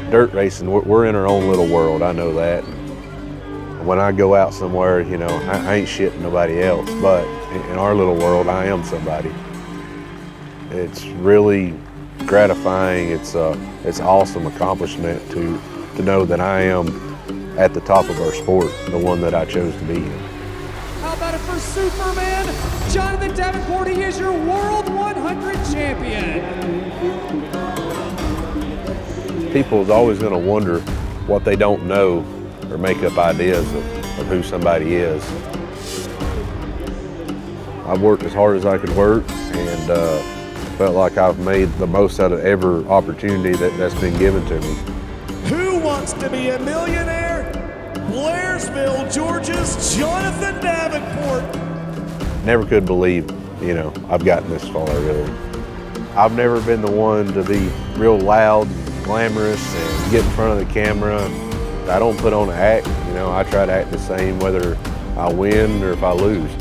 dirt racing, we're in our own little world, I know that. And when I go out somewhere, you know, I ain't shitting nobody else, but in our little world, I am somebody. It's really gratifying. It's awesome accomplishment to know that I am at the top of our sport, the one that I chose to be in. How about it for Superman, Jonathan Davenport? He is your World 100 champion. People is always going to wonder what they don't know or make up ideas of who somebody is. I've worked as hard as I could work and felt like I've made the most out of every opportunity that's been given to me. Who wants to be a millionaire? Blairsville, Georgia's Jonathan Davenport. Never could believe, you know, I've gotten this far, really. I've never been the one to be real loud and glamorous and get in front of the camera. I don't put on an act, you know, I try to act the same whether I win or if I lose.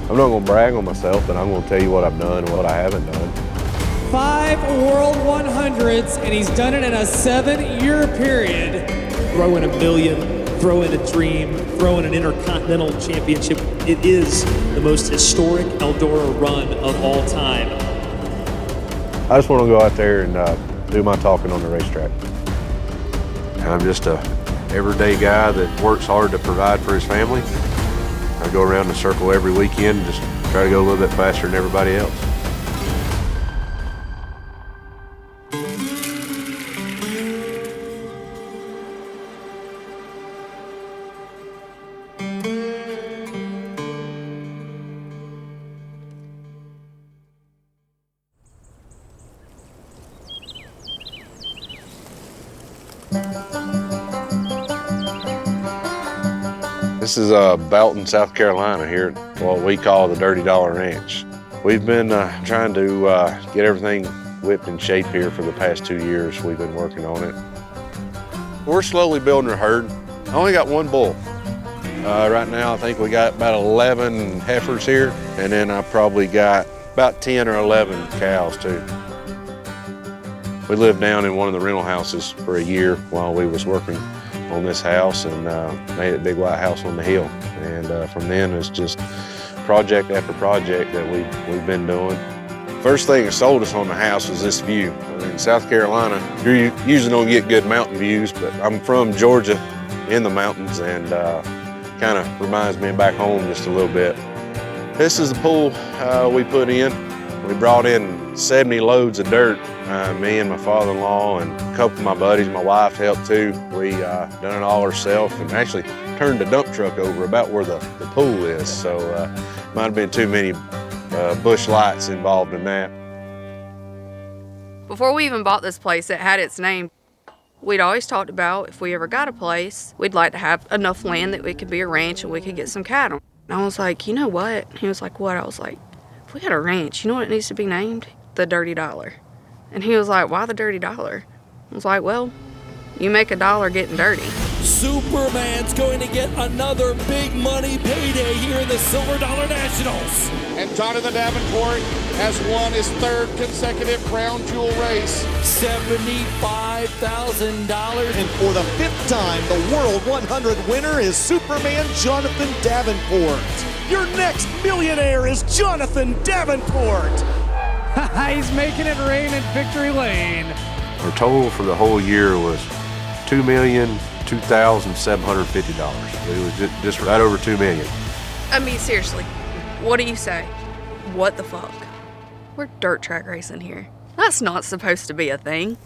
I'm not gonna brag on myself, but I'm gonna tell you what I've done and what I haven't done. 5 World 100s, and he's done it in a 7-year period. Throw in a million, throw in a dream, throw in an Intercontinental Championship. It is the most historic Eldora run of all time. I just want to go out there and do my talking on the racetrack. I'm just a everyday guy that works hard to provide for his family. I go around the circle every weekend and just try to go a little bit faster than everybody else. This is Belton, South Carolina here at what we call the Dirty Dollar Ranch. We've been trying to get everything whipped in shape here for the past 2 years. We've been working on it. We're slowly building our herd. I only got one bull. Right now I think we got about 11 heifers here, and then I probably got about 10 or 11 cows too. We lived down in one of the rental houses for a year while we was working on this house and made it Big White House on the hill. And from then it's just project after project that we've been doing. First thing that sold us on the house was this view. In South Carolina, you usually don't get good mountain views, but I'm from Georgia in the mountains and kind of reminds me of back home just a little bit. This is the pool we put in. We brought in 70 loads of dirt. Me and my father-in-law and a couple of my buddies, my wife helped too. We done it all ourselves and actually turned the dump truck over about where the pool is. So might have been too many bush lights involved in that. Before we even bought this place, it had its name. We'd always talked about if we ever got a place, we'd like to have enough land that we could be a ranch and we could get some cattle. And I was like, you know what? He was like, what? I was like, if we got a ranch, you know what it needs to be named? The Dirty Dollar. And he was like, why the Dirty Dollar? I was like, well, you make a dollar getting dirty. Superman's going to get another big money payday here in the Silver Dollar Nationals. And Jonathan Davenport has won his 3rd consecutive crown jewel race. $75,000. And for the 5th time, the World 100 winner is Superman Jonathan Davenport. Your next millionaire is Jonathan Davenport. He's making it rain in Victory Lane. Our total for the whole year was $2,002,750. It was just right over $2 million. I mean, seriously, what do you say? What the fuck? We're dirt track racing here. That's not supposed to be a thing.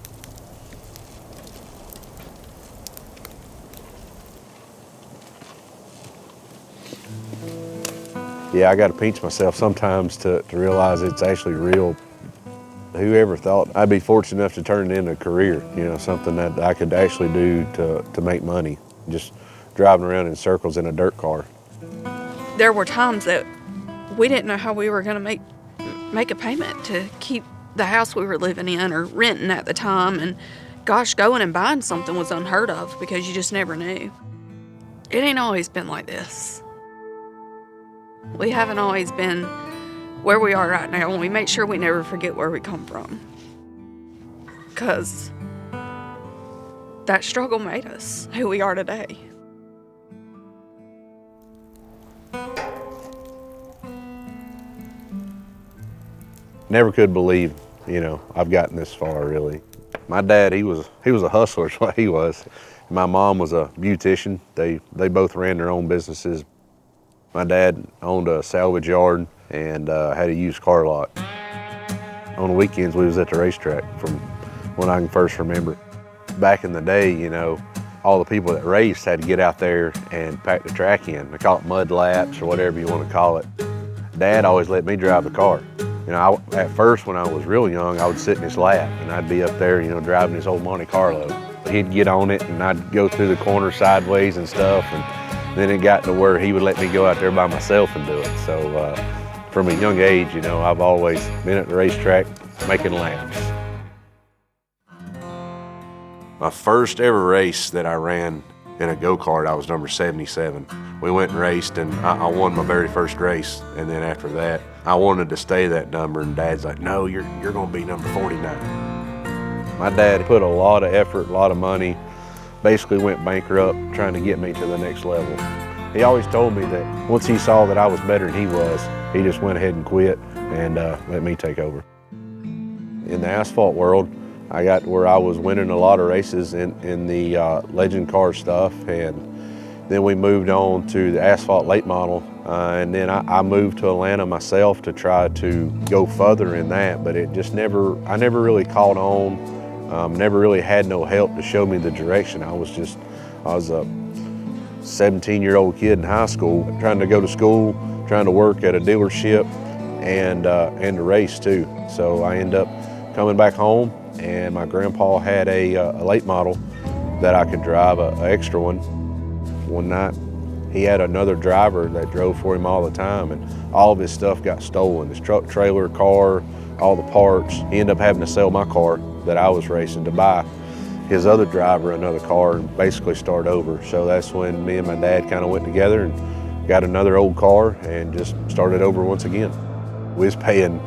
Yeah, I got to pinch myself sometimes to realize it's actually real. Whoever thought I'd be fortunate enough to turn it into a career, you know, something that I could actually do to make money, just driving around in circles in a dirt car. There were times that we didn't know how we were going to make a payment to keep the house we were living in or renting at the time. And gosh, going and buying something was unheard of because you just never knew. It ain't always been like this. We haven't always been where we are right now, and we make sure we never forget where we come from. Because that struggle made us who we are today. Never could believe, you know, I've gotten this far, really. My dad, he was a hustler, is what he was. My mom was a beautician. They both ran their own businesses. My dad owned a salvage yard and had a used car lot. On the weekends, we was at the racetrack from when I can first remember. Back in the day, you know, all the people that raced had to get out there and pack the track in. They call it mud laps or whatever you want to call it. Dad always let me drive the car. You know, at first when I was real young, I would sit in his lap and I'd be up there, you know, driving his old Monte Carlo. He'd get on it and I'd go through the corner sideways and stuff, and then it got to where he would let me go out there by myself and do it. So from a young age, you know, I've always been at the racetrack making laps. My first ever race that I ran in a go-kart, I was number 77. We went and raced and I won my very first race, and then after that, I wanted to stay that number, and Dad's like, no, you're gonna be number 49. My dad put a lot of effort, a lot of money, basically went bankrupt trying to get me to the next level. He always told me that once he saw that I was better than he was, he just went ahead and quit and let me take over. In the asphalt world, I got to where I was winning a lot of races in the legend car stuff, and then we moved on to the asphalt late model, and then I moved to Atlanta myself to try to go further in that, but it just I never really caught on, never really had no help to show me the direction. I was a 17-year-old kid in high school, trying to go to school, trying to work at a dealership, and to race too. So I ended up coming back home, and my grandpa had a late model that I could drive, an extra one. One night, he had another driver that drove for him all the time, and all of his stuff got stolen. His truck, trailer, car, all the parts. He ended up having to sell my car that I was racing to buy his other driver another car and basically start over. So that's when me and my dad kind of went together and got another old car and just started over once again. We was paying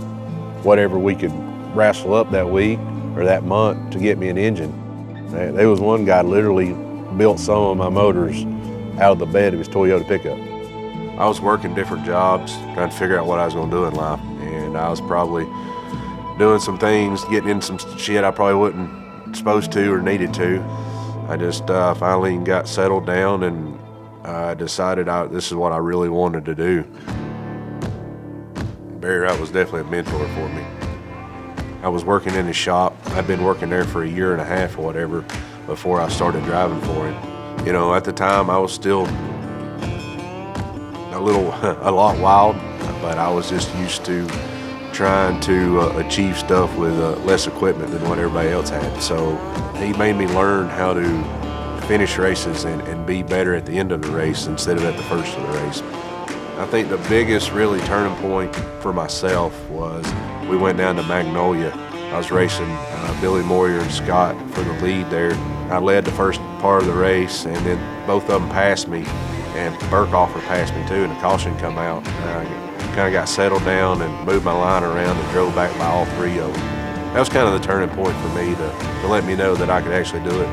whatever we could wrestle up that week or that month to get me an engine. There was one guy literally built some of my motors out of the bed of his Toyota pickup. I was working different jobs, trying to figure out what I was gonna do in life. And I was probably doing some things, getting in some shit I probably wasn't supposed to or needed to. I just finally got settled down, and I decided this is what I really wanted to do. Barry Wright was definitely a mentor for me. I was working in his shop. I'd been working there for a year and a half or whatever before I started driving for him. You know, at the time I was still a lot wild, but I was just used to trying to achieve stuff with less equipment than what everybody else had. So he made me learn how to finish races and be better at the end of the race instead of at the first of the race. I think the biggest really turning point for myself was we went down to Magnolia. I was racing Billy Moyer and Scott for the lead there. I led the first part of the race, and then both of them passed me, and Burkhofer passed me too, and the caution come out. I kind of got settled down and moved my line around and drove back by all three of them. That was kind of the turning point for me to let me know that I could actually do it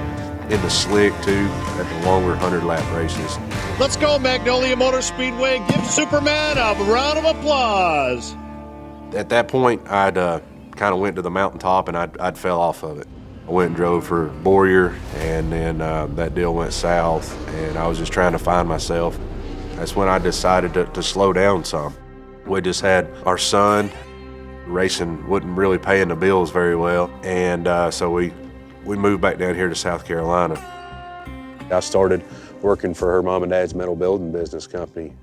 in the slick too, at the longer 100-lap races. Let's go, Magnolia Motor Speedway. Give Superman a round of applause. At that point, I'd kind of went to the mountaintop and I'd fell off of it. I went and drove for Boyer, and then that deal went south, and I was just trying to find myself. That's when I decided to slow down some. We just had our son. Racing wasn't really paying the bills very well, and so we moved back down here to South Carolina. I started working for her mom and dad's metal building business company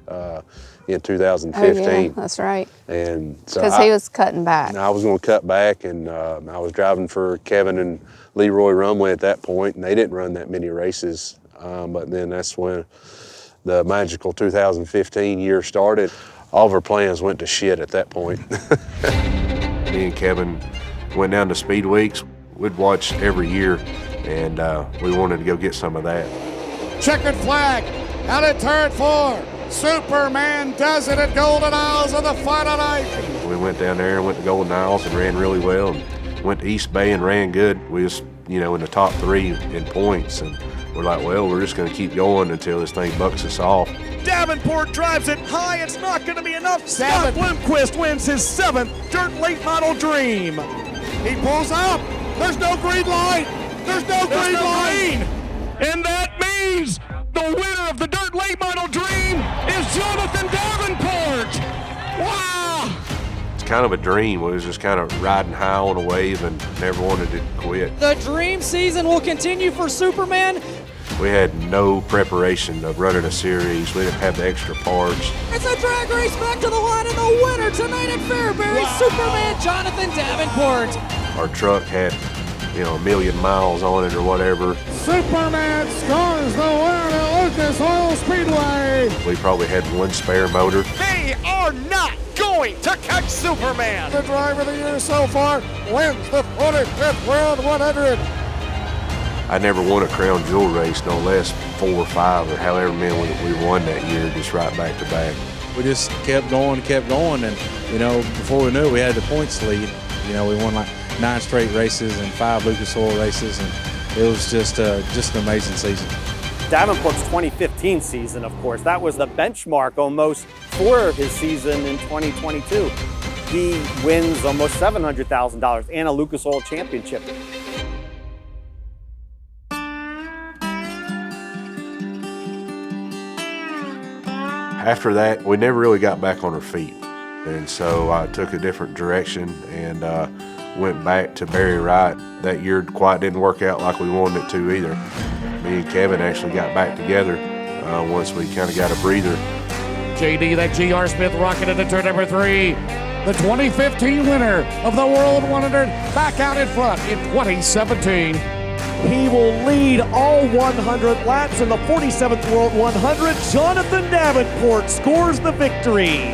in 2015. Oh, yeah, that's right. And so because he was cutting back. I was going to cut back, and I was driving for Kevin and Leroy Rumway at that point, and they didn't run that many races. But then that's when the magical 2015 year started. All of our plans went to shit at that point. Me and Kevin went down to Speed Weeks. We'd watch every year, and we wanted to go get some of that. Checkered flag out at turn 4. Superman does it at Golden Isles of the final night. We went down there and went to Golden Isles and ran really well, and went to East Bay and ran good. We was you know, in the top 3 in points. And we're like, well, we're just going to keep going until this thing bucks us off. Davenport drives it high. It's not going to be enough. Scott Bloomquist wins his 7th Dirt Late Model Dream. He pulls up. There's no green light. There's no green light. And that means the winner of the Dirt Late Model Dream is Jonathan Davenport. Wow! It's kind of a dream. We was just kind of riding high on a wave and never wanted to quit. The dream season will continue for Superman. We had no preparation of running a series. We didn't have the extra parts. It's a drag race back to the line, and the winner tonight at Fairbury, Superman Jonathan Davenport. Our truck had, you know, 1 million miles on it or whatever. Superman scores the win at Lucas Oil Speedway. We probably had 1 spare motor. They are not going to catch Superman. The driver of the year so far wins the 45th World 100. I never won a crown jewel race, no less 4 or 5 or however many we won that year, just right back to back. We just kept going, and you know, before we knew it, we had the points lead. You know, we won like 9 straight races and 5 Lucas Oil races, and it was just an amazing season. Davenport's 2015 season, of course, that was the benchmark almost for his season in 2022. He wins almost $700,000 and a Lucas Oil championship. After that, we never really got back on our feet. And so I took a different direction and went back to Barry Wright. That year quite didn't work out like we wanted it to either. Me and Kevin actually got back together once we kind of got a breather. JD, that GR Smith rocket into turn number 3. The 2015 winner of the World 100 back out in front in 2017. He will lead all 100 laps in the 47th World 100. Jonathan Davenport scores the victory.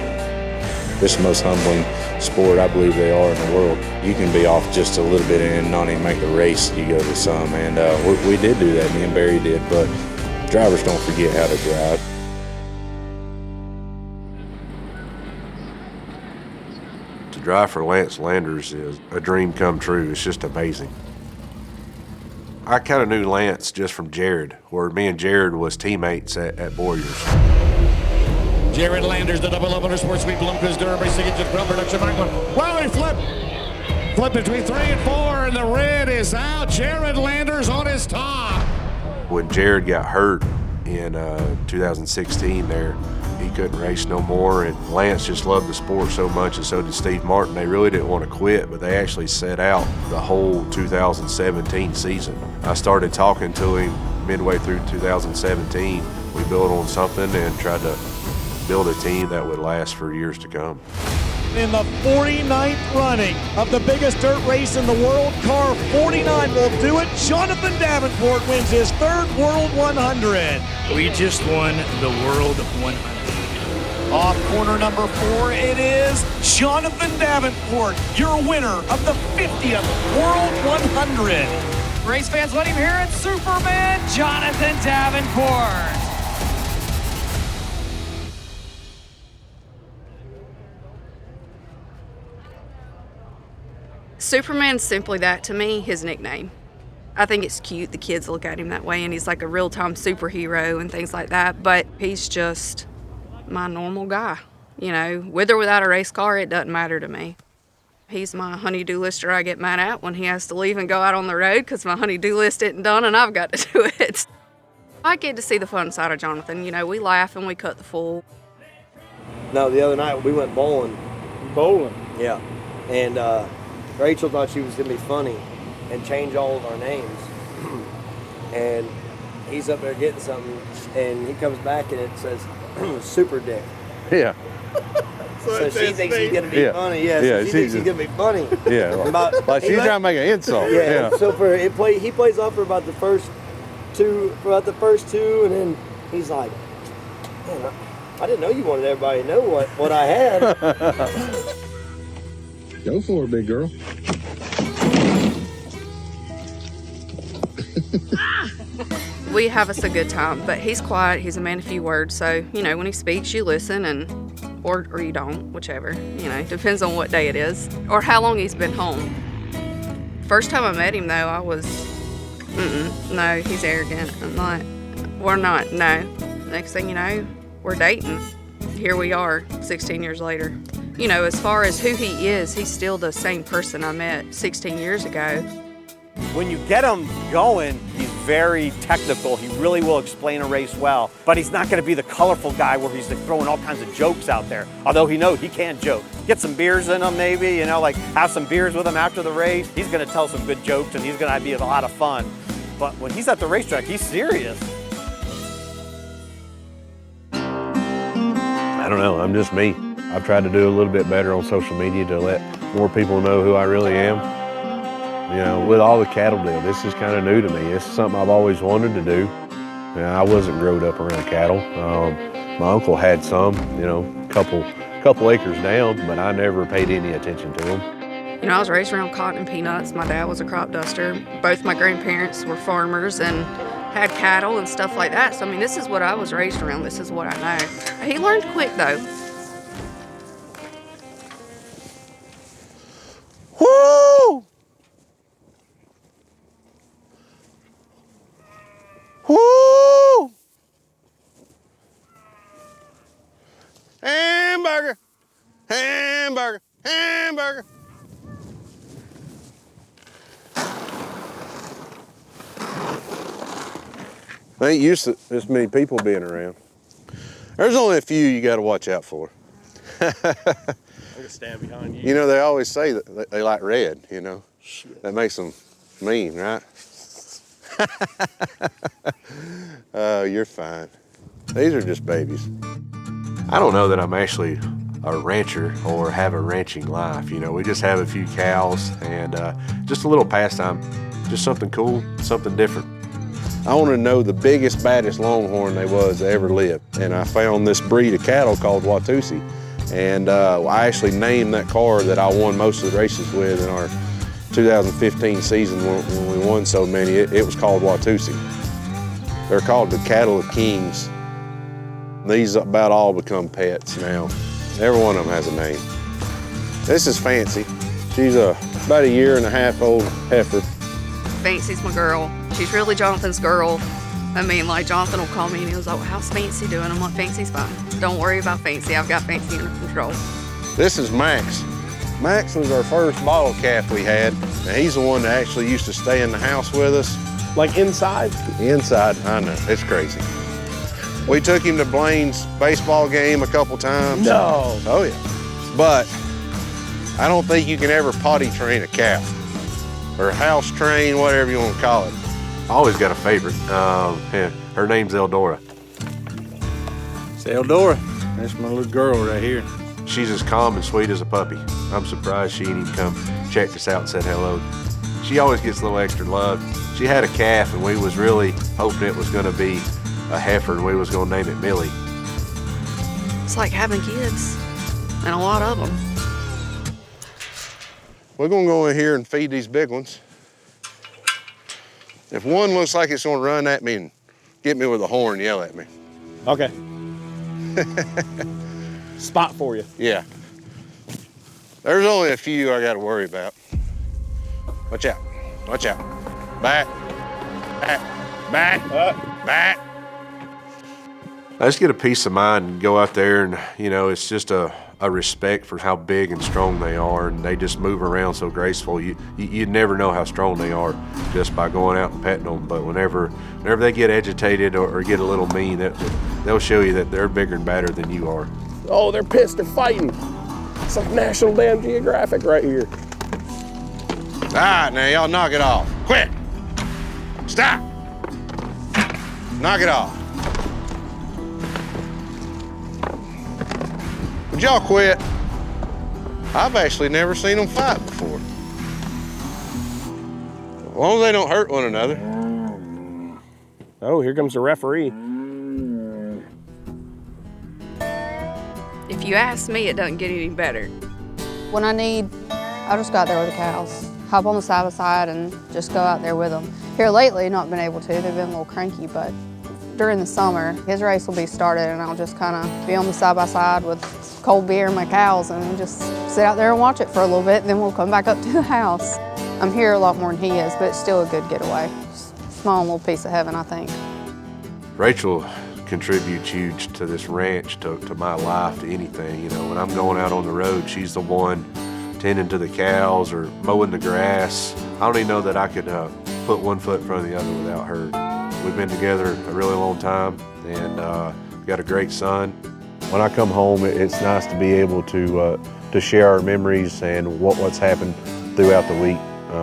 This is the most humbling sport I believe they are in the world. You can be off just a little bit and not even make the race you go to some. And we did do that, me and Barry did, but drivers don't forget how to drive. To drive for Lance Landers is a dream come true. It's just amazing. I kind of knew Lance just from Jared, where me and Jared was teammates at Boyers. Jared Landers, the double up Motorsports Week, Bloomquist Durham Racing Engine Pro Production Mark. Well, they flip between 3 and 4, and the red is out. Jared Landers on his top. When Jared got hurt in 2016 there, he couldn't race no more, and Lance just loved the sport so much, and so did Steve Martin. They really didn't want to quit, but they actually set out the whole 2017 season. I started talking to him midway through 2017. We built on something and tried to build a team that would last for years to come. In the 49th running of the biggest dirt race in the world, car 49 will do it. Jonathan Davenport wins his 3rd World 100. We just won the World 100. Off corner number 4, it is Jonathan Davenport, your winner of the 50th World 100. Race fans, let him hear it. Superman Jonathan Davenport. Superman's simply that to me, his nickname. I think it's cute. The kids look at him that way, and he's like a real-time superhero and things like that, but he's just my normal guy. You know, with or without a race car, it doesn't matter to me. He's my honey-do lister I get mad at when he has to leave and go out on the road because my honey-do list isn't done and I've got to do it. I get to see the fun side of Jonathan. You know, we laugh and we cut the fool. No, the other night we went bowling. Bowling? Yeah. And Rachel thought she was going to be funny and change all of our names. And he's up there getting something, and he comes back and it says, Super Dick. Yeah. So she thinks he's going to be funny. Yeah, so she thinks he's going to be funny. Yeah, like she's trying to make an insult. Yeah. So he plays off for about the first two, and then he's like, man, I didn't know you wanted everybody to know what I had. Go for it, big girl. We have us a good time, but he's quiet. He's a man of few words. So, you know, when he speaks, you listen or you don't, whichever. You know, depends on what day it is or how long he's been home. First time I met him, though, I was No, he's arrogant. I'm not. We're not, no. Next thing you know, we're dating. Here we are, 16 years later. You know, as far as who he is, he's still the same person I met 16 years ago. When you get him going, he's very technical. He really will explain a race well, but he's not going to be the colorful guy where he's like throwing all kinds of jokes out there. Although he knows he can joke. Get some beers in him maybe, you know, like have some beers with him after the race. He's going to tell some good jokes and he's going to be a lot of fun. But when he's at the racetrack, he's serious. I don't know, I'm just me. I've tried to do a little bit better on social media to let more people know who I really am. You know, with all the cattle deal, this is kind of new to me. It's something I've always wanted to do. You know, I wasn't growed up around cattle. My uncle had some, you know, couple acres down, but I never paid any attention to them. You know, I was raised around cotton and peanuts. My dad was a crop duster. Both my grandparents were farmers and had cattle and stuff like that. So, I mean, this is what I was raised around. This is what I know. He learned quick, though. Woo! Woo! Hamburger! Hamburger! Hamburger! I ain't used to this many people being around. There's only a few you got to watch out for. I'm gonna stand behind you. You know, they always say that they like red, you know. Shit. That makes them mean, right? Oh, you're fine. These are just babies. I don't know that I'm actually a rancher or have a ranching life. You know, we just have a few cows and just a little pastime, just something cool, something different. I wanted to know the biggest, baddest longhorn they was that ever lived. And I found this breed of cattle called Watusi. And I actually named that car that I won most of the races with in our 2015 season when we won so many. It was called Watusi. They're called the cattle of kings. These about all become pets now. Every one of them has a name. This is Fancy. She's about 1.5 year old heifer. Fancy's my girl. She's really Jonathan's girl. I mean, like, Jonathan will call me and he was like, well, how's Fancy doing? I'm like, Fancy's fine. Don't worry about Fancy. I've got Fancy under control. This is Max. Max was our first bottle calf we had. And he's the one that actually used to stay in the house with us. Like inside? Inside, I know, it's crazy. We took him to Blaine's baseball game a couple times. No. Oh yeah. But I don't think you can ever potty train a calf or house train, whatever you want to call it. I always got a favorite. Her name's Eldora. It's Eldora. That's my little girl right here. She's as calm and sweet as a puppy. I'm surprised she didn't even come check us out and said hello. She always gets a little extra love. She had a calf and we was really hoping it was gonna be a heifer and we was gonna name it Millie. It's like having kids, and a lot of them. We're gonna go in here and feed these big ones. If one looks like it's gonna run at me and get me with a horn, yell at me. Okay. Spot for you. Yeah. There's only a few I gotta worry about. Watch out, watch out. Back, back, back, back. I just get a peace of mind and go out there and, you know, it's just a respect for how big and strong they are, and they just move around so graceful. You never know how strong they are just by going out and petting them, but whenever they get agitated or get a little mean, they'll show you that they're bigger and badder than you are. Oh, they're pissed, they're fighting. It's like National damn Geographic right here. All right, now y'all knock it off. Quit. Stop. Knock it off. Would y'all quit? I've actually never seen them fight before. As long as they don't hurt one another. Oh, here comes the referee. If you ask me, it doesn't get any better. When I need, I'll just go out there with the cows. Hop on the side-by-side and just go out there with them. Here lately, not been able to. They've been a little cranky, but during the summer, his race will be started and I'll just kind of be on the side-by-side with cold beer and my cows and just sit out there and watch it for a little bit, then we'll come back up to the house. I'm here a lot more than he is, but it's still a good getaway. Just small little piece of heaven, I think. Rachel contributes huge to this ranch, to my life, to anything. You know, when I'm going out on the road, she's the one tending to the cows or mowing the grass. I don't even know that I could put one foot in front of the other without her. We've been together a really long time, and we've got a great son. When I come home, it's nice to be able to share our memories and what's happened throughout the week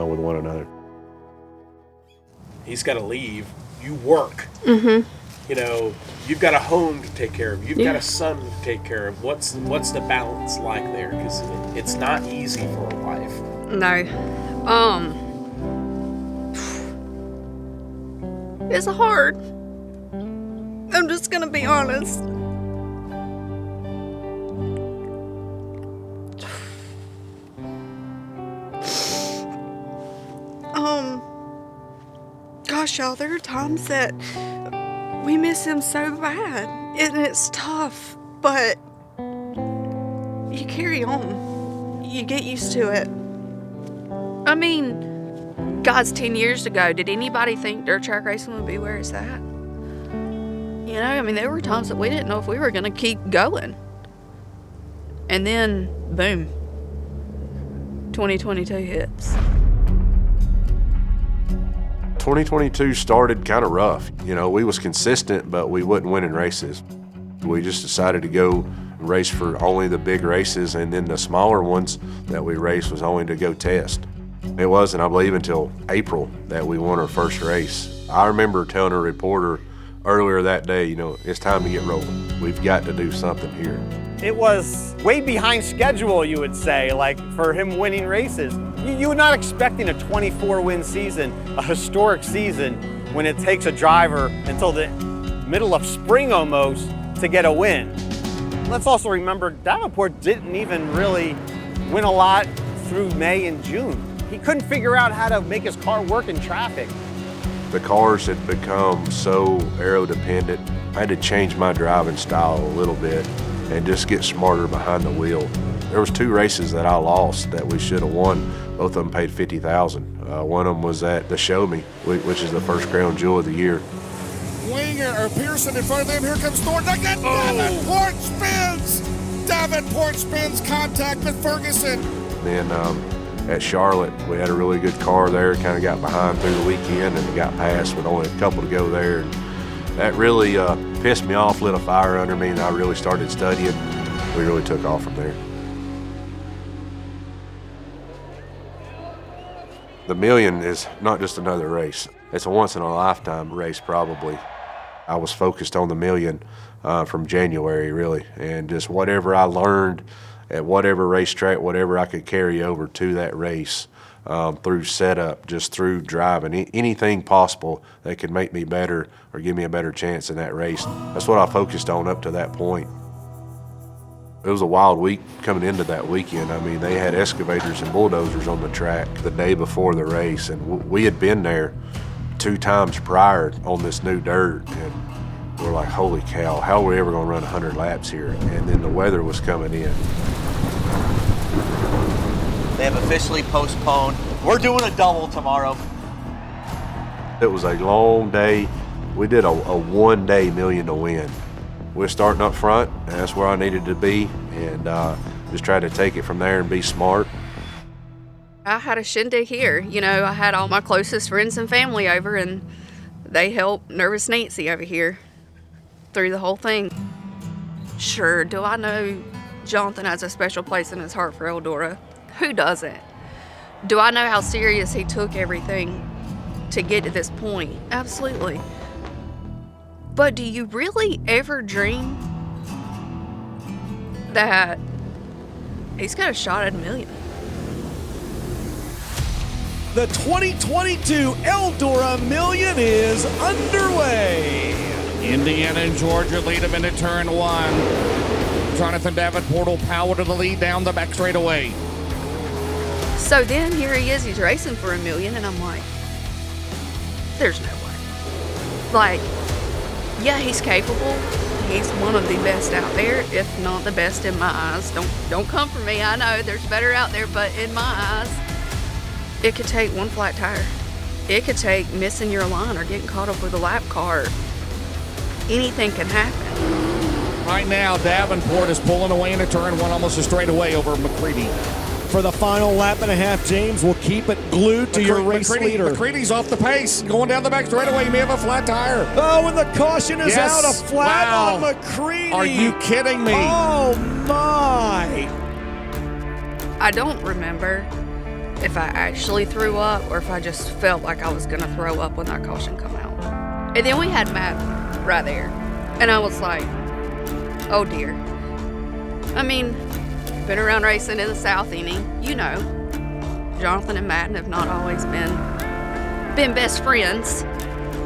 with one another. He's got to leave. You work. Mm-hmm. You know, you've got a home to take care of. You've got a son to take care of. What's the balance like there? Because it's not easy for a wife. No. It's hard. I'm just gonna be honest. Gosh, y'all, there are times that we miss him so bad, and it's tough, but you carry on. You get used to it. I mean, God's 10 years ago, did anybody think dirt track racing would be where it's at? You know, I mean, there were times that we didn't know if we were going to keep going. And then, boom, 2022 hits. 2022 started kind of rough. You know, we was consistent, but we wasn't winning races. We just decided to go race for only the big races, and then the smaller ones that we raced was only to go test. It wasn't, I believe, until April that we won our first race. I remember telling a reporter earlier that day, you know, it's time to get rolling. We've got to do something here. It was way behind schedule, you would say, like for him winning races. You were not expecting a 24-win season, a historic season, when it takes a driver until the middle of spring almost to get a win. Let's also remember Davenport didn't even really win a lot through May and June. He couldn't figure out how to make his car work in traffic. The cars had become so aero-dependent. I had to change my driving style a little bit and just get smarter behind the wheel. There was 2 races that I lost that we should have won. Both of them paid $50,000. One of them was at the Show Me, which is the first crown jewel of the year. Winger or Pearson in front of them. Here comes Thornton. Again, Davenport spins. Davenport spins. Contact with Ferguson. Then at Charlotte, we had a really good car there. Kind of got behind through the weekend and got past with only a couple to go there. And that really pissed me off, lit a fire under me, and I really started studying. We really took off from there. The Million is not just another race. It's a once-in-a-lifetime race, probably. I was focused on the Million from January, really, and just whatever I learned at whatever racetrack, whatever I could carry over to that race, through setup, just through driving, anything possible that could make me better or give me a better chance in that race. That's what I focused on up to that point. It was a wild week coming into that weekend. I mean, they had excavators and bulldozers on the track the day before the race, and we had been there 2 times prior on this new dirt, and we're like, holy cow, how are we ever gonna run 100 laps here? And then the weather was coming in. They have officially postponed. We're doing a double tomorrow. It was a long day. We did a 1-day Million to win. We're starting up front, and that's where I needed to be, and just try to take it from there and be smart. I had a shindig here. You know, I had all my closest friends and family over, and they helped Nervous Nancy over here through the whole thing. Sure, do I know Jonathan has a special place in his heart for Eldora? Who doesn't? Do I know how serious he took everything to get to this point? Absolutely. But do you really ever dream that he's got a shot at $1 million? The 2022 Eldora Million is underway. Indiana and Georgia lead him into turn 1. Jonathan Davenport will power to the lead down the back straightaway. So then here he is, he's racing for $1 million, and I'm like, there's no way. Like, yeah, he's capable. He's one of the best out there, if not the best in my eyes. Don't come for me. I know there's better out there, but in my eyes, it could take one flat tire. it could take missing your line or getting caught up with a lap car. Anything can happen. Right now, Davenport is pulling away in a turn one, almost a straightaway over McCready. For the final lap and a half, James will keep it glued to your race leader. McCready's off the pace, going down the back straightaway. He may have a flat tire. Oh, and the caution is Yes. out. A flat Wow. on McCready. Are you kidding me? Oh, my. I don't remember if I actually threw up or if I just felt like I was going to throw up when that caution come out. And then we had Matt right there. And I was like, oh dear. I mean, been around racing in the South inning, you know. Jonathan and Matt have not always been best friends.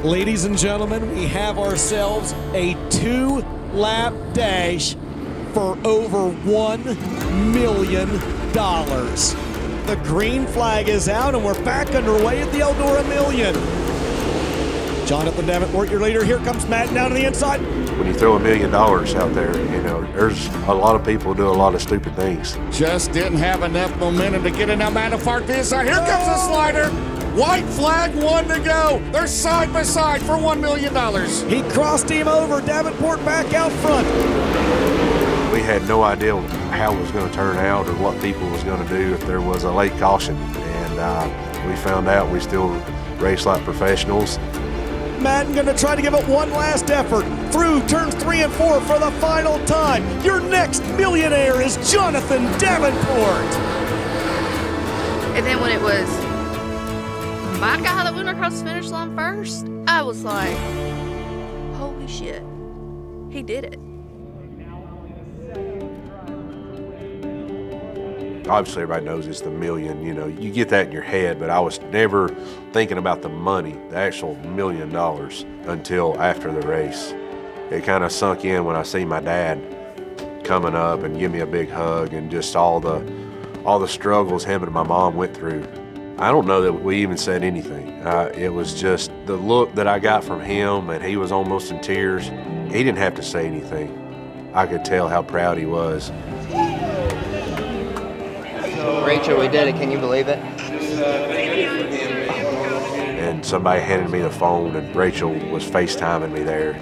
Ladies and gentlemen, we have ourselves a 2-lap dash for over $1 million. The green flag is out and we're back underway at the Eldora Million. Jonathan Davenport, your leader. Here comes Matt down to the inside. When you throw $1 million out there, you know, there's a lot of people do a lot of stupid things. Just didn't have enough momentum to get it. Now Manafort to his side. Here comes the slider. White flag, 1 to go. They're side by side for $1 million. He crossed him over. Davenport back out front. We had no idea how it was going to turn out or what people was going to do if there was a late caution. And we found out we still race like professionals. Madden going to try to give it one last effort through turns 3 and 4 for the final time. Your next millionaire is Jonathan Davenport. And then when it was my guy that went across the finish line first, I was like, holy shit, he did it. Obviously, everybody knows it's the million. You know, you get that in your head, but I was never thinking about the money, the actual $1 million, until after the race. It kind of sunk in when I see my dad coming up and give me a big hug and just all the struggles him and my mom went through. I don't know that we even said anything. It was just the look that I got from him, and he was almost in tears. He didn't have to say anything. I could tell how proud he was. Rachel, we did it. Can you believe it? And somebody handed me the phone, and Rachel was FaceTiming me there.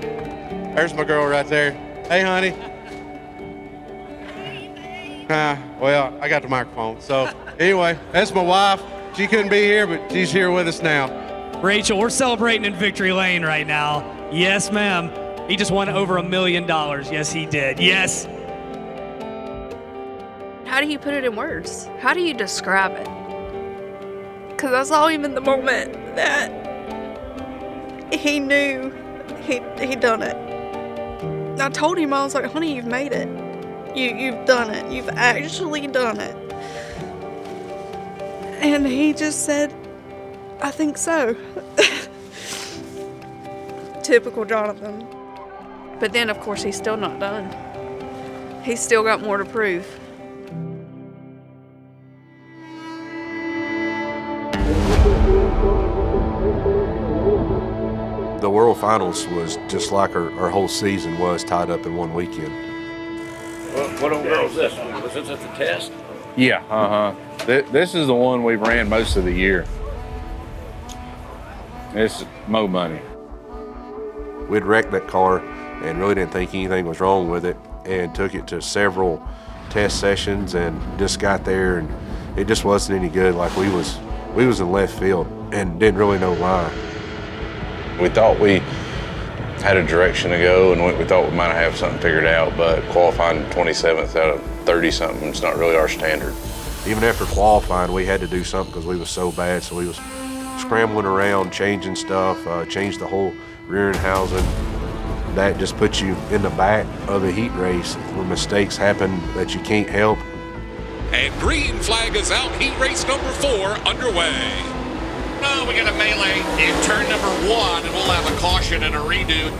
There's my girl right there. Hey, honey. Well, I got the microphone. So anyway, that's my wife. She couldn't be here, but she's here with us now. Rachel, we're celebrating in victory lane right now. Yes, ma'am. He just won over $1 million. Yes, he did. Yes. How do you put it in words? How do you describe it? Because I saw him in the moment that he knew he'd done it. I told him, I was like, honey, you've made it. You've done it. You've actually done it. And he just said, I think so. Typical Jonathan. But then, of course, he's still not done. He's still got more to prove. The World Finals was just like our whole season was tied up in one weekend. What old girl is this? Was this at the test? Yeah, This is the one we've ran most of the year. It's Mo money. We'd wrecked that car and really didn't think anything was wrong with it, and took it to several test sessions and just got there, and it just wasn't any good. Like we was in left field and didn't really know why. We thought we had a direction to go, and we thought we might have something figured out, but qualifying 27th out of 30-something is not really our standard. Even after qualifying, we had to do something because we was so bad, so we was scrambling around, changing stuff, changed the whole rear end housing. That just puts you in the back of a heat race when mistakes happen that you can't help. And green flag is out, heat race number 4 underway. Oh, we got a melee in turn number 1, and we'll have a caution and a redo.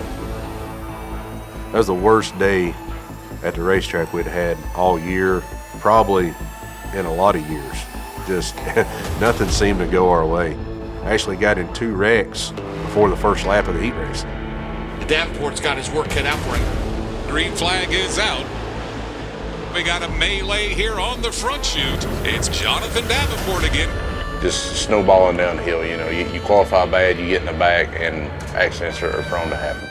That was the worst day at the racetrack we'd had all year, probably in a lot of years. Just nothing seemed to go our way. I actually got in 2 wrecks before the first lap of the heat race. Davenport's got his work cut out for him. Green flag is out. We got a melee here on the front chute. It's Jonathan Davenport again. just snowballing downhill. You know, you qualify bad, you get in the back, and accidents are prone to happen.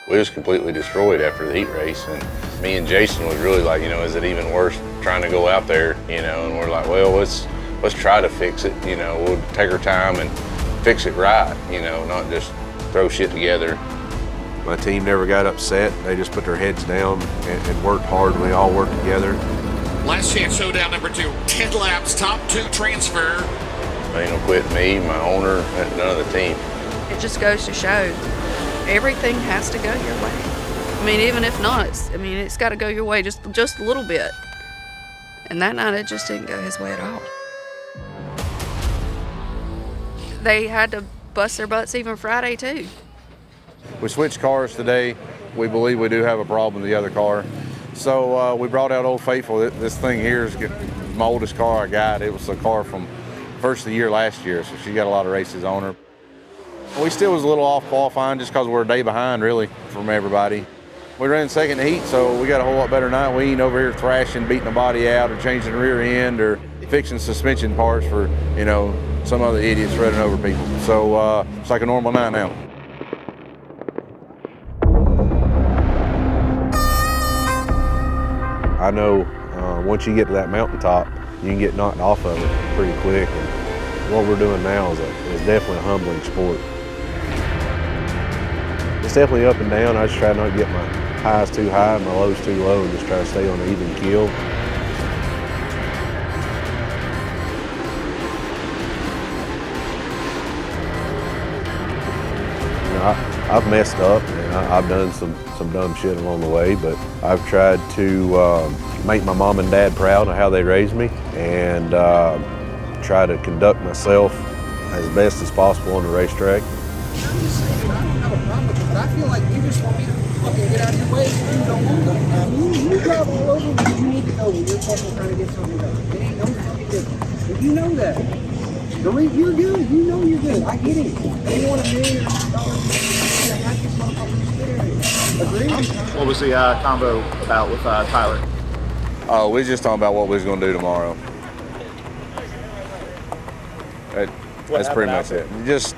We was completely destroyed after the heat race, and me and Jason was really like, you know, is it even worth trying to go out there, you know? And we're like, well, let's try to fix it, you know, we'll take our time and fix it right, you know, not just throw shit together. My team never got upset. They just put their heads down and worked hard. We all worked together. Last chance showdown number 2. 10 laps, top 2 transfer. Ain't no quit me, my owner, none of the team. It just goes to show everything has to go your way. I mean, even if not, it's got to go your way just a little bit. And that night, it just didn't go his way at all. They had to bust their butts even Friday, too. We switched cars today. We believe we do have a problem with the other car. So we brought out Old Faithful. This thing here is my oldest car I got. It was a car from first of the year last year, so she got a lot of races on her. We still was a little off qualifying just because we're a day behind, really, from everybody. We ran second heat, so we got a whole lot better night. We ain't over here thrashing, beating the body out, or changing the rear end, or fixing suspension parts for, you know, some other idiots running over people. So it's like a normal night now. I know once you get to that mountaintop, you can get knocked off of it pretty quick. And what we're doing now is definitely a humbling sport. It's definitely up and down. I just try not to get my highs too high and my lows too low, and just try to stay on an even keel. You know, I've messed up and I've done some dumb shit along the way, but I've tried to make my mom and dad proud of how they raised me, and try to conduct myself as best as possible on the racetrack. But I feel like you just want me to fucking get out of your way and you don't want to. You drive all over because you need to know when you're fucking trying to get something done. It ain't no fucking difference. But you know that. You're good. You know you're good. I get it. They want $1 million. I just want to agree. What was the combo about with Tyler? Oh, we was just talking about what we was going to do tomorrow. That's pretty much it. Just,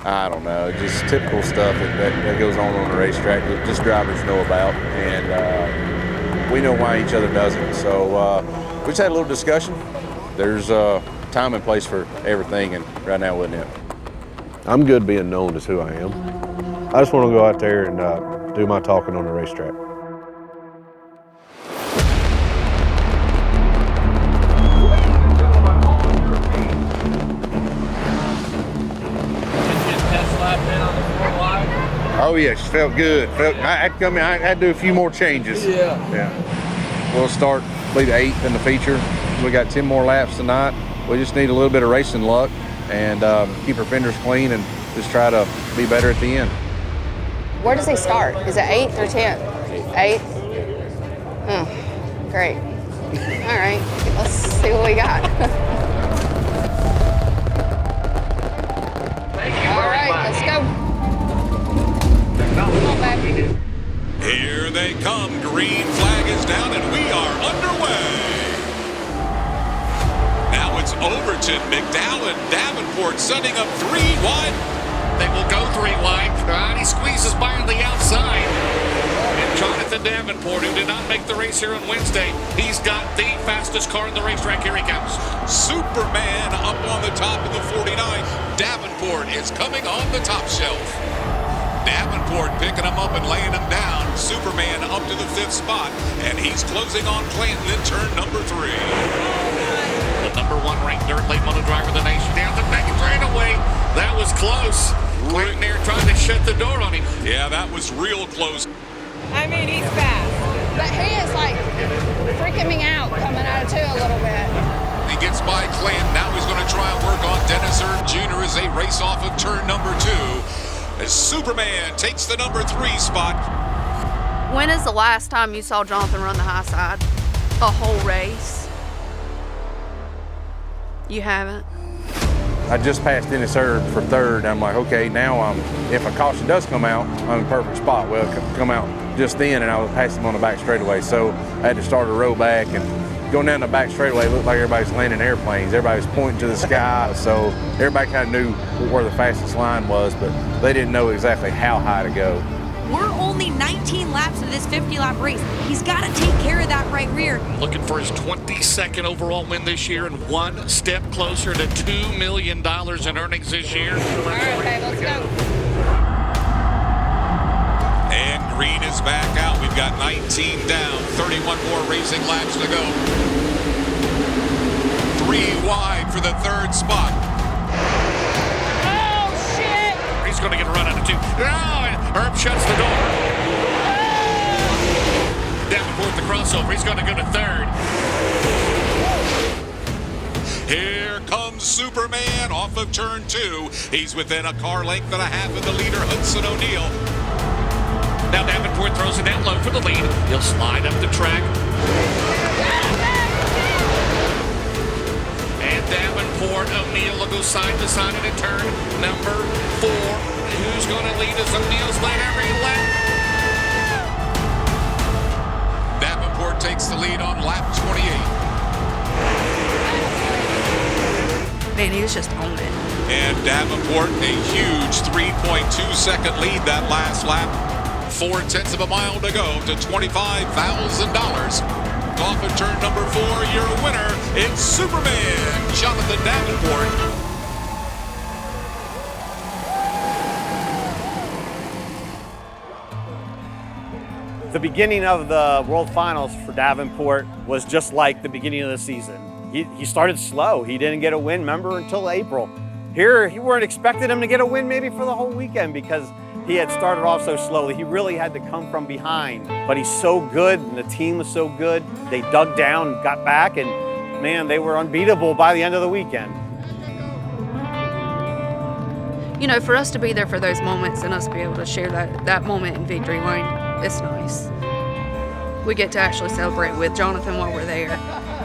I don't know, just typical stuff that goes on the racetrack that just drivers know about, and we know why each other doesn't. So we just had a little discussion. There's time and place for everything, and right now wasn't it. I'm good being known as who I am. I just want to go out there and do my talking on the racetrack. Oh yeah, she felt good. I had to come in. I had to do a few more changes. Yeah. We'll start lead 8th in the feature. We got 10 more laps tonight. We just need a little bit of racing luck and keep our fenders clean and just try to be better at the end. Where does he start? Is it 8th or 10th? 8th? Oh, great. All right, let's see what we got. All right, let's go. Here they come. Green flag is down and we are underway. Now it's Overton, McDowell, Davenport setting up 3 wide. They will go 3 wide. And he squeezes by on the outside. And Jonathan Davenport, who did not make the race here on Wednesday, he's got the fastest car in the racetrack. Here he comes. Superman up on the top of the 49. Davenport is coming on the top shelf. Davenport picking him up and laying him down. Superman up to the 5th spot, and he's closing on Clanton in turn number 3. The number 1 ranked dirt late moto driver of the nation down the back and right away. That was close. Clanton there trying to shut the door on him. Yeah, that was real close. I mean, he's fast. But he is like freaking me out coming out of 2 a little bit. He gets by Clanton. Now he's going to try and work on Dennis Erb Jr. as they race off of turn number 2. As Superman takes the number 3 spot. When is the last time you saw Jonathan run the high side? A whole race? You haven't? I just passed Dennis Erb for 3rd. I'm like, okay, now if a caution does come out, I'm in a perfect spot. Well, it come out just then, and I was passing him on the back straightaway. So I had to start a row back and Going down the back straightaway, it looked like everybody's landing airplanes. Everybody was pointing to the sky, so everybody kind of knew where the fastest line was, but they didn't know exactly how high to go. We're only 19 laps into this 50-lap race. He's got to take care of that right rear. Looking for his 22nd overall win this year and one step closer to $2 million in earnings this year. All right, babe, let's go. And green is back out. We've got 19 down, 31 more racing laps to go. 3 wide for the third spot. Oh, shit! He's going to get a run out of 2. No, and Herb shuts the door. Davenport the crossover. He's going to go to third. Here comes Superman off of turn 2. He's within a car length and a half of the leader, Hudson O'Neal. Now Davenport throws it down low for the lead. He'll slide up the track. And Davenport, O'Neal will go side to side in a turn number 4. Who's going to lead as O'Neal's led every lap? Davenport takes the lead on lap 28. Man, he was just on it. And Davenport, a huge 3.2-second lead that last lap. 4/10 of a mile to go to $25,000. Off of turn number 4, your winner, it's Superman, Jonathan Davenport. The beginning of the World Finals for Davenport was just like the beginning of the season. He started slow. He didn't get a win, remember, until April. Here, you weren't expecting him to get a win maybe for the whole weekend because he had started off so slowly. He really had to come from behind. But he's so good, and the team was so good. They dug down, got back, and man, they were unbeatable by the end of the weekend. You know, for us to be there for those moments and us be able to share that moment in victory lane, it's nice. We get to actually celebrate with Jonathan while we're there,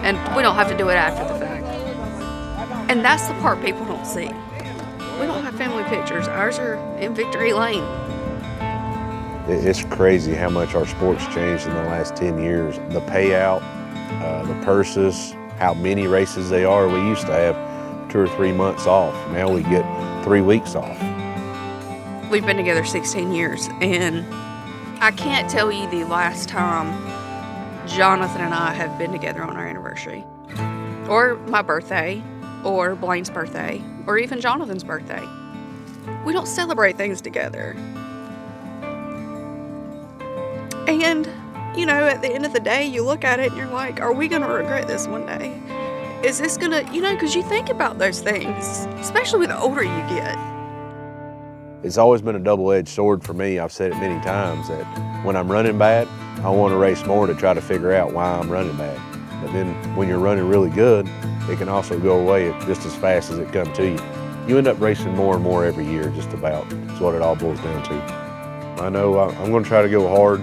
and we don't have to do it after the fact. And that's the part people don't see. We don't have family pictures. Ours are in victory lane. It's crazy how much our sport's changed in the last 10 years. The payout, the purses, how many races they are. We used to have 2 or 3 months off. Now we get 3 weeks off. We've been together 16 years, and I can't tell you the last time Jonathan and I have been together on our anniversary, or my birthday, or Blaine's birthday, or even Jonathan's birthday. We don't celebrate things together. And, you know, at the end of the day, you look at it and you're like, are we going to regret this one day? Is this going to, you know, because you think about those things, especially the older you get. It's always been a double-edged sword for me. I've said it many times that when I'm running bad, I want to race more to try to figure out why I'm running bad. But then when you're running really good, it can also go away just as fast as it comes to you. You end up racing more and more every year, just about. That's what it all boils down to. I know I'm going to try to go hard,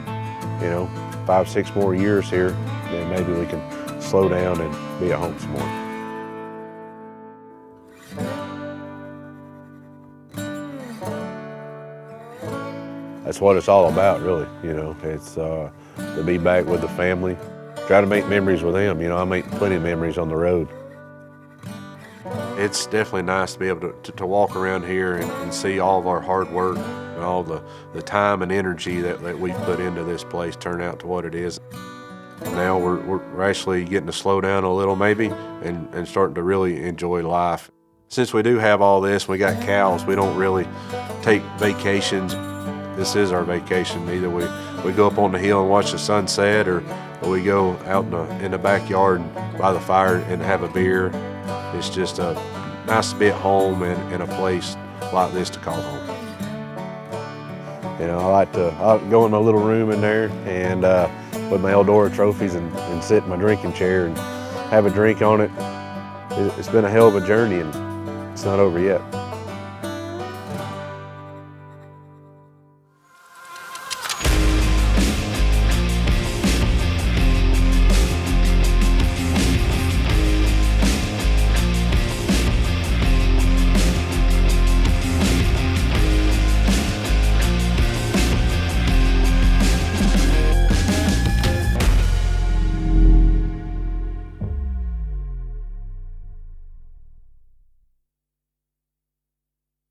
you know, 5, 6 more years here, then maybe we can slow down and be at home some more. That's what it's all about, really, you know. It's to be back with the family, try to make memories with them. You know, I make plenty of memories on the road. It's definitely nice to be able to walk around here and see all of our hard work and all the time and energy that we've put into this place turn out to what it is. Now we're actually getting to slow down a little maybe and starting to really enjoy life. Since we do have all this, we got cows, we don't really take vacations. This is our vacation. Either we go up on the hill and watch the sunset, or we go out in the backyard by the fire and have a beer. It's just nice to be at home and a place like this to call home. You know, I like to go in my little room in there and with my Eldora trophies and sit in my drinking chair and have a drink on it. It's been a hell of a journey, and it's not over yet.